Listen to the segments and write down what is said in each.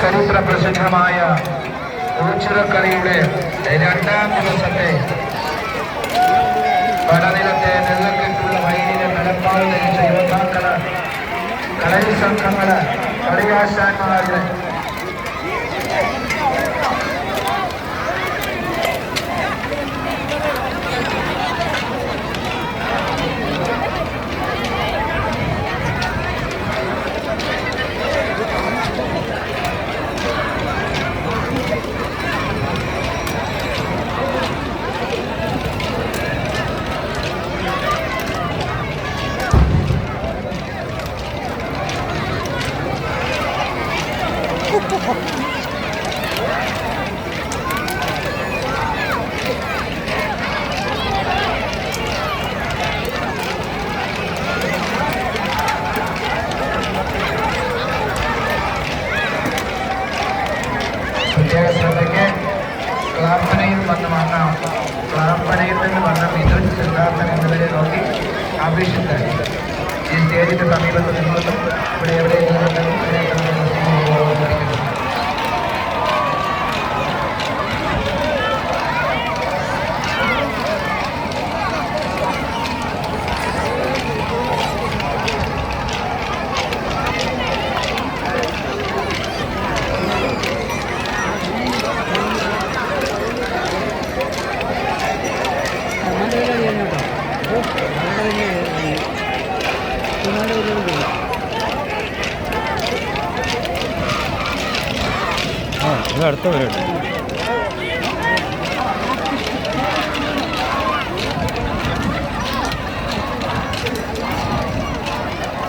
ചരിത്ര പ്രസിദ്ധമായ ഓച്ചിറക്കളിയുടെ രണ്ടാം ദിവസത്തെ പടനിലത്തെ നെല്ലക്കെട്ടുള്ള വൈദ്യുതി നിലപ്പാട് ധരിച്ച യോദ്ധാക്കള്, കളരി സംഘങ്ങള്, കളിയാശാന്മാരുടെ ശ്രദ്ധയ്ക്ക് ക്ലാപ്പനയിൽ വന്ന് വന്ന ക്ലാപ്പനയിൽ നിന്ന് വന്ന മിഥുൻ സിദ്ധാർത്ഥൻ എന്നിവരെ നോക്കി അപേക്ഷിച്ചായി ഈ സ്റ്റേജിന്റെ സമീപത്ത് നിന്നുകൊണ്ടും ഇവിടെ എവിടെയെങ്കിലും അടുത്ത വരും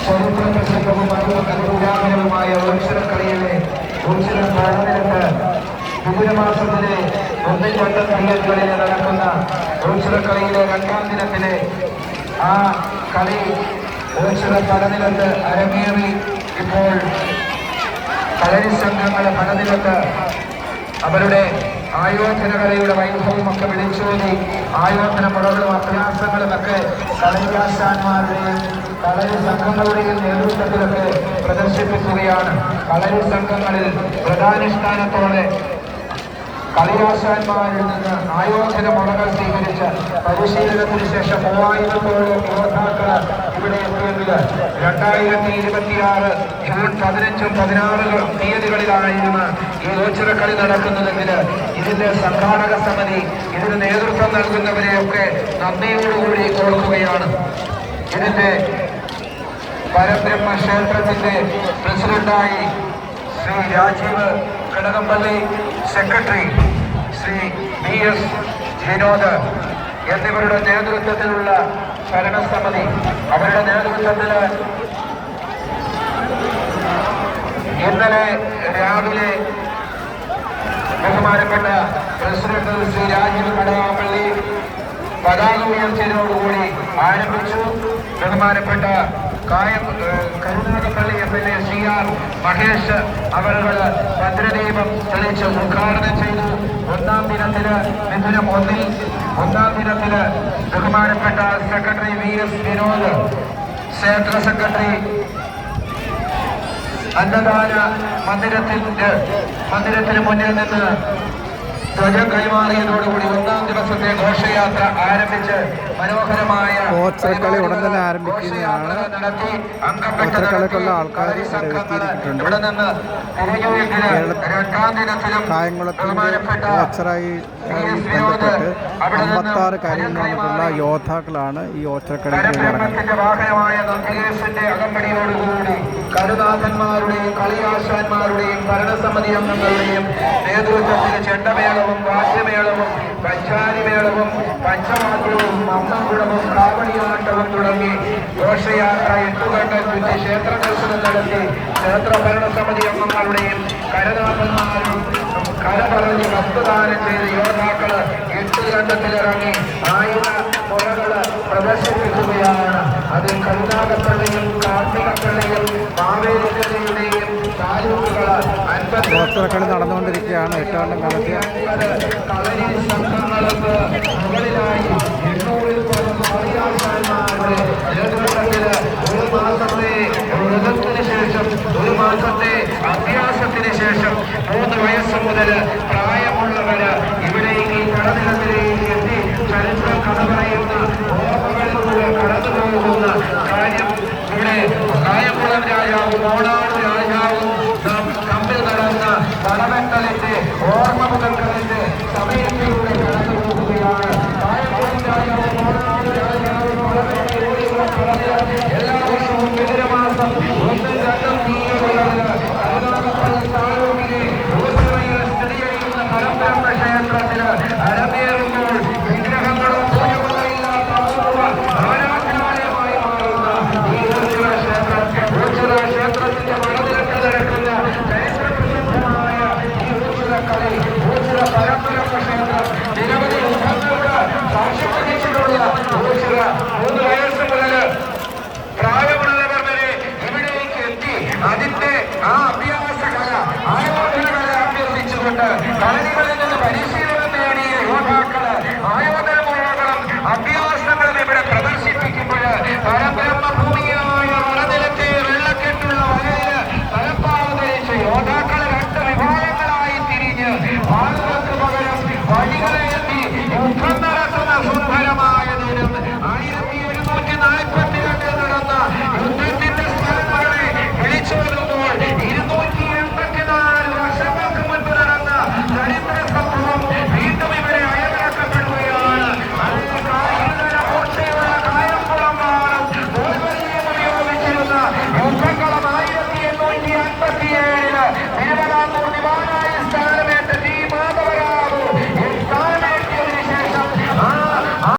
ചരിത്ര പ്രസിദ്ധവും അനുപുരാതനവുമായ ഓച്ചിറക്കളിയിലെ ഓച്ചിറ പടനിലത്ത് മിഥുനമാസത്തിലെ 1-2 തീയതികളിൽ നടക്കുന്ന ഓച്ചിറക്കളിയിലെ രണ്ടാം ദിനത്തിലെ ആ കളി ഓച്ചിറ പടനിലത്ത് അരങ്ങേറി. ഇപ്പോൾ കളരി സംഘങ്ങളെ പടനിലത്ത് അവരുടെ ആയോധനകലയുടെ വൈഭവമൊക്കെ വിളിച്ചോതി ആയോധന മുറകളും അഭ്യാസങ്ങളുമൊക്കെ കളരിയാശാന്മാരുടെയും കളരി സംഘങ്ങളുടെയും നേതൃത്വത്തിലൊക്കെ പ്രദർശിപ്പിക്കുകയാണ്. കളരി സംഘങ്ങളിൽ വ്രതാനുഷ്ഠാനത്തോടെ കളിയാശാന്മാരിൽ നിന്ന് ആയോധന മുറകൾ സ്വീകരിച്ച് പരിശീലനത്തിന് ശേഷം 3000-ഓളം യോദ്ധാക്കള് ഇവിടെ എത്തിയെങ്കിൽ 2026 ജൂൺ 15-16 തീയതികളിലായിരുന്നു ഈ ഓച്ചിറക്കളി നടക്കുന്നതെങ്കിൽ ഇതിന്റെ സംഘാടക സമിതി, ഇതിന് നേതൃത്വം നൽകുന്നവരെയൊക്കെ നന്ദിയോടുകൂടി ഓർക്കുകയാണ്. ഇതിന്റെ പരബ്രഹ്മ ക്ഷേത്രത്തിന്റെ പ്രസിഡന്റായി ശ്രീ രാജീവ് കടകംപള്ളി, സെക്രട്ടറി ശ്രീ BS വിനോദ് എന്നിവരുടെ നേതൃത്വത്തിലുള്ള ഭരണസമിതി, അവരുടെ നേതൃത്വത്തിൽ ഇന്നലെ രാവിലെ ബഹുമാനപ്പെട്ട പ്രസിഡന്റ് ശ്രീ രാജീവ് കടകംപള്ളി പതാക ഉയർച്ചയോടുകൂടി ആരംഭിച്ചു. ബഹുമാനപ്പെട്ട കരുനാഗപ്പള്ളി MLA CR മഹേഷ് അവരുകൾ ഭദ്രദീപം തെളിച്ച് ഉദ്ഘാടനം ചെയ്തു. ഒന്നാം ദിനത്തില് മിഥുനം 1-ൽ ഒന്നാം ദിനത്തില് ബഹുമാനപ്പെട്ട സെക്രട്ടറി VS വിനോദ്, ക്ഷേത്ര സെക്രട്ടറി അന്നദാന മന്ദിരത്തിന് മുന്നിൽ നിന്ന് ധ്വജം കൈമാറിയതോടുകൂടി ഒന്നാം ദിവസത്തെ ഘോഷയാത്ര ആരംഭിച്ച് മനോഹരമായ ഓച്ചിറക്കളി ഉടൻ തന്നെ ആരംഭിക്കുന്നതാണ്. ഓച്ചിറക്കളിക്കുള്ള ആൾക്കാർ ഇവിടെ നിന്ന് കായംകുളത്തിന്റെ ഓച്ചിറയിൽ ബന്ധപ്പെട്ട് 56 കാര്യങ്ങൾ വന്നിട്ടുള്ള യോദ്ധാക്കളാണ് ഈ ഓച്ചിറക്കളിക്ക് നടക്കുന്നത്. വാഹനമായ നന്ദികേശന്റെ അകമ്പടിയോടുകൂടി കരുനാഥന്മാരുടെയും കളിയാശാന്മാരുടെയും ഭരണസമിതി അംഗങ്ങളുടെയും നേതൃത്വത്തിൽ ചെണ്ടമേളവും വാദ്യമേളവും പഞ്ചാരിമേളവും പഞ്ചവാദ്യവും അമ്മക്കുടവും കാവടിയാട്ടവും തുടങ്ങി ഘോഷയാത്ര 8 ഘട്ടം ചുറ്റി ക്ഷേത്ര ദർശനം നടത്തി ക്ഷേത്ര ഭരണസമിതി അംഗങ്ങളുടെയും കരനാഥന്മാരും കരപറഞ്ഞ് ഹസ്തദാനം ചെയ്ത് യോദ്ധാക്കള് 8 ഘട്ടത്തിലിറങ്ങി ആയുധ മുറകള് പ്രദർശിപ്പിക്കുകയാണ്. അതിൽ കരുനാഗപ്പള്ളിയും കാർത്തികപ്പള്ളിയും മാവേലിക്കരയുടെയും താലൂക്കുകള് ഓച്ചിറക്കളി നടന്നുകൊണ്ടിരിക്കുകയാണ്. 8-ാം കാലത്ത് കളരി സംഘങ്ങൾക്ക് മുകളിലായി 800-ൽ പരം കളിയാശാന്മാരുടെ നേതൃത്വത്തിൽ ഒരു മാസത്തെ വ്രതത്തിന് ശേഷം, ഒരു മാസത്തെ അഭ്യാസത്തിന് ശേഷം കൂടുതൽ